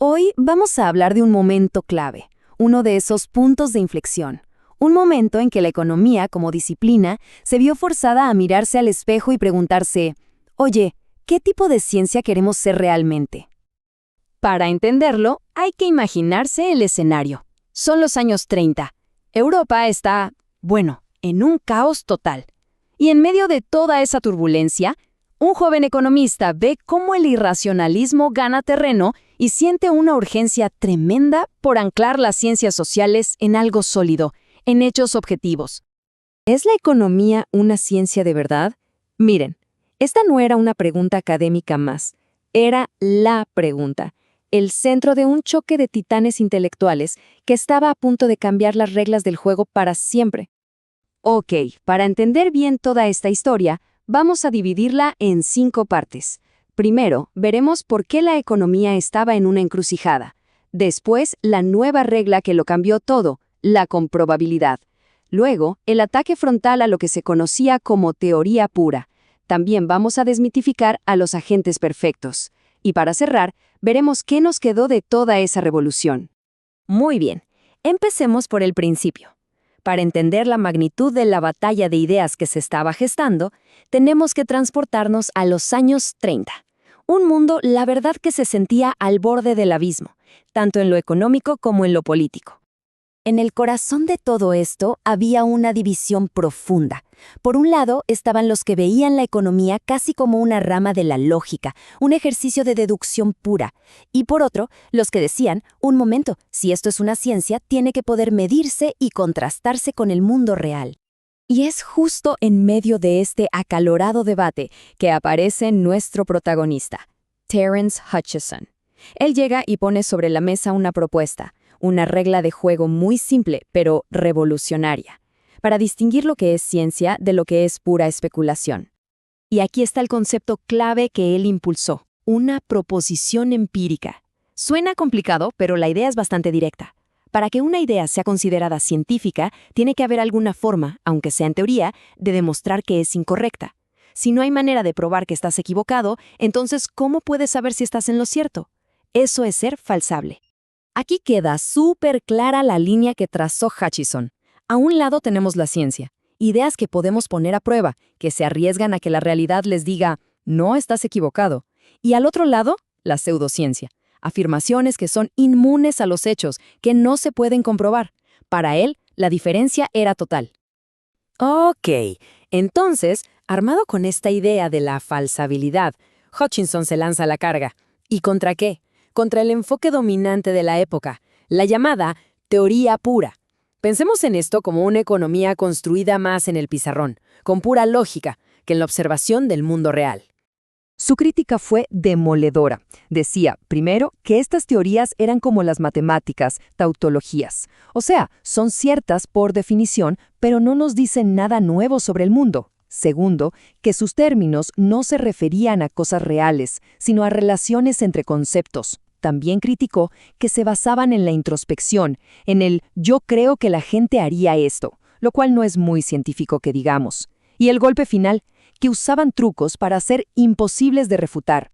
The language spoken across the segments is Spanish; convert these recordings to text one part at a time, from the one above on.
Hoy vamos a hablar de un momento clave, uno de esos puntos de inflexión. Un momento en que la economía, como disciplina, se vio forzada a mirarse al espejo y preguntarse, oye, ¿qué tipo de ciencia queremos ser realmente? Para entenderlo, hay que imaginarse el escenario. Son los años 30. Europa está, en un caos total. Y en medio de toda esa turbulencia, un joven economista ve cómo el irracionalismo gana terreno y siente una urgencia tremenda por anclar las ciencias sociales en algo sólido, en hechos objetivos. ¿Es la economía una ciencia de verdad? Miren, esta no era una pregunta académica más, era la pregunta, el centro de un choque de titanes intelectuales que estaba a punto de cambiar las reglas del juego para siempre. Ok, para entender bien toda esta historia, vamos a dividirla en 5 partes. Primero, veremos por qué la economía estaba en una encrucijada. Después, la nueva regla que lo cambió todo, la comprobabilidad. Luego, el ataque frontal a lo que se conocía como teoría pura. También vamos a desmitificar a los agentes perfectos. Y para cerrar, veremos qué nos quedó de toda esa revolución. Muy bien, empecemos por el principio. Para entender la magnitud de la batalla de ideas que se estaba gestando, tenemos que transportarnos a los años 30. Un mundo, la verdad, que se sentía al borde del abismo, tanto en lo económico como en lo político. En el corazón de todo esto había una división profunda. Por un lado estaban los que veían la economía casi como una rama de la lógica, un ejercicio de deducción pura. Y por otro, los que decían, un momento, si esto es una ciencia, tiene que poder medirse y contrastarse con el mundo real. Y es justo en medio de este acalorado debate que aparece nuestro protagonista, Terence Hutchison. Él llega y pone sobre la mesa una propuesta, una regla de juego muy simple, pero revolucionaria, para distinguir lo que es ciencia de lo que es pura especulación. Y aquí está el concepto clave que él impulsó, una proposición empírica. Suena complicado, pero la idea es bastante directa. Para que una idea sea considerada científica, tiene que haber alguna forma, aunque sea en teoría, de demostrar que es incorrecta. Si no hay manera de probar que estás equivocado, entonces, ¿cómo puedes saber si estás en lo cierto? Eso es ser falsable. Aquí queda súper clara la línea que trazó Hutchison. A un lado tenemos la ciencia, ideas que podemos poner a prueba, que se arriesgan a que la realidad les diga, no estás equivocado. Y al otro lado, la pseudociencia, afirmaciones que son inmunes a los hechos, que no se pueden comprobar. Para él, la diferencia era total. Ok, entonces, armado con esta idea de la falsabilidad, Hutchison se lanza a la carga. ¿Y contra qué? Contra el enfoque dominante de la época, la llamada teoría pura. Pensemos en esto como una economía construida más en el pizarrón, con pura lógica, que en la observación del mundo real. Su crítica fue demoledora. Decía, primero, que estas teorías eran como las matemáticas, tautologías. O sea, son ciertas por definición, pero no nos dicen nada nuevo sobre el mundo. Segundo, que sus términos no se referían a cosas reales, sino a relaciones entre conceptos. También criticó que se basaban en la introspección, en el yo creo que la gente haría esto, lo cual no es muy científico que digamos. Y el golpe final, que usaban trucos para ser imposibles de refutar.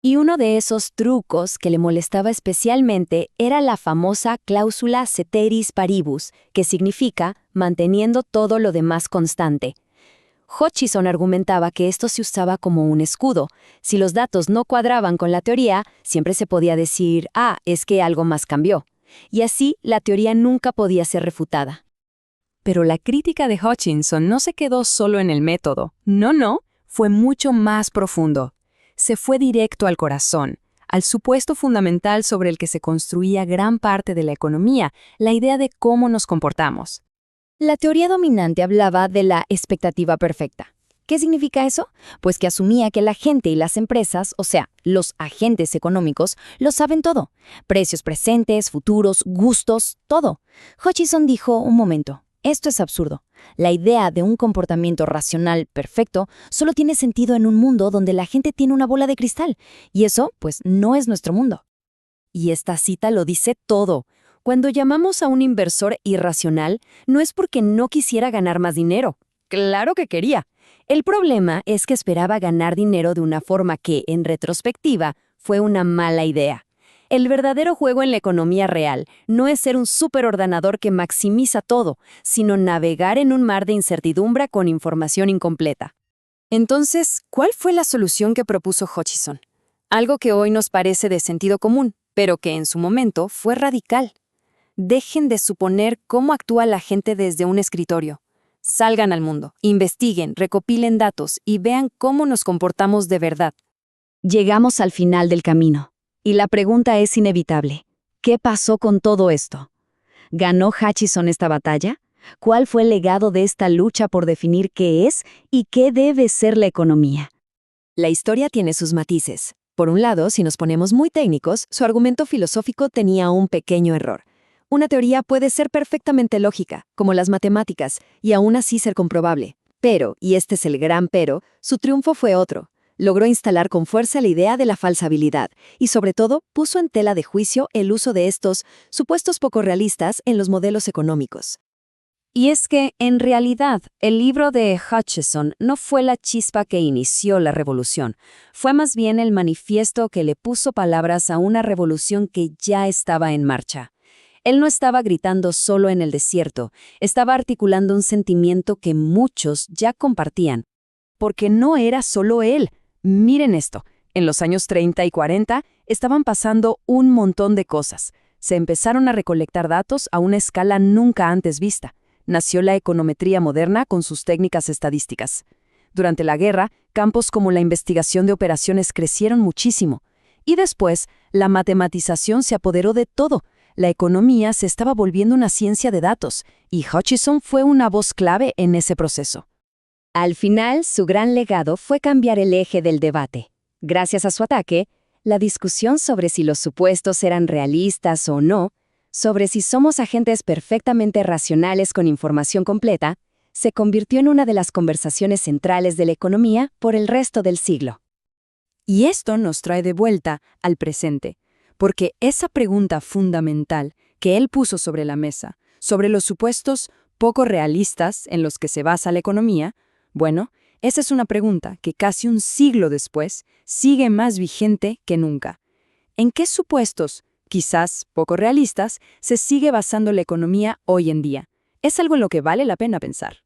Y uno de esos trucos que le molestaba especialmente era la famosa cláusula ceteris paribus, que significa manteniendo todo lo demás constante. Hutchison argumentaba que esto se usaba como un escudo. Si los datos no cuadraban con la teoría, siempre se podía decir, es que algo más cambió. Y así, la teoría nunca podía ser refutada. Pero la crítica de Hutchison no se quedó solo en el método. No, fue mucho más profundo. Se fue directo al corazón, al supuesto fundamental sobre el que se construía gran parte de la economía, la idea de cómo nos comportamos. La teoría dominante hablaba de la expectativa perfecta. ¿Qué significa eso? Pues que asumía que la gente y las empresas, o sea, los agentes económicos, lo saben todo. Precios presentes, futuros, gustos, todo. Hutchison dijo, un momento, esto es absurdo. La idea de un comportamiento racional perfecto solo tiene sentido en un mundo donde la gente tiene una bola de cristal. Y eso, pues, no es nuestro mundo. Y esta cita lo dice todo. Cuando llamamos a un inversor irracional, no es porque no quisiera ganar más dinero. Claro que quería. El problema es que esperaba ganar dinero de una forma que, en retrospectiva, fue una mala idea. El verdadero juego en la economía real no es ser un superordenador que maximiza todo, sino navegar en un mar de incertidumbre con información incompleta. Entonces, ¿cuál fue la solución que propuso Hutchison? Algo que hoy nos parece de sentido común, pero que en su momento fue radical. Dejen de suponer cómo actúa la gente desde un escritorio. Salgan al mundo, investiguen, recopilen datos y vean cómo nos comportamos de verdad. Llegamos al final del camino, y la pregunta es inevitable. ¿Qué pasó con todo esto? ¿Ganó Hutchison esta batalla? ¿Cuál fue el legado de esta lucha por definir qué es y qué debe ser la economía? La historia tiene sus matices. Por un lado, si nos ponemos muy técnicos, su argumento filosófico tenía un pequeño error. Una teoría puede ser perfectamente lógica, como las matemáticas, y aún así ser comprobable. Pero, y este es el gran pero, su triunfo fue otro. Logró instalar con fuerza la idea de la falsabilidad y, sobre todo, puso en tela de juicio el uso de estos supuestos poco realistas en los modelos económicos. Y es que, en realidad, el libro de Hutchison no fue la chispa que inició la revolución, fue más bien el manifiesto que le puso palabras a una revolución que ya estaba en marcha. Él no estaba gritando solo en el desierto, estaba articulando un sentimiento que muchos ya compartían. Porque no era solo él. Miren esto, en los años 30 y 40 estaban pasando un montón de cosas. Se empezaron a recolectar datos a una escala nunca antes vista. Nació la econometría moderna con sus técnicas estadísticas. Durante la guerra, campos como la investigación de operaciones crecieron muchísimo. Y después, la matematización se apoderó de todo. La economía se estaba volviendo una ciencia de datos, y Hutchison fue una voz clave en ese proceso. Al final, su gran legado fue cambiar el eje del debate. Gracias a su ataque, la discusión sobre si los supuestos eran realistas o no, sobre si somos agentes perfectamente racionales con información completa, se convirtió en una de las conversaciones centrales de la economía por el resto del siglo. Y esto nos trae de vuelta al presente, porque esa pregunta fundamental que él puso sobre la mesa, sobre los supuestos poco realistas en los que se basa la economía, bueno, esa es una pregunta que casi un siglo después sigue más vigente que nunca. ¿En qué supuestos, quizás poco realistas, se sigue basando la economía hoy en día? Es algo en lo que vale la pena pensar.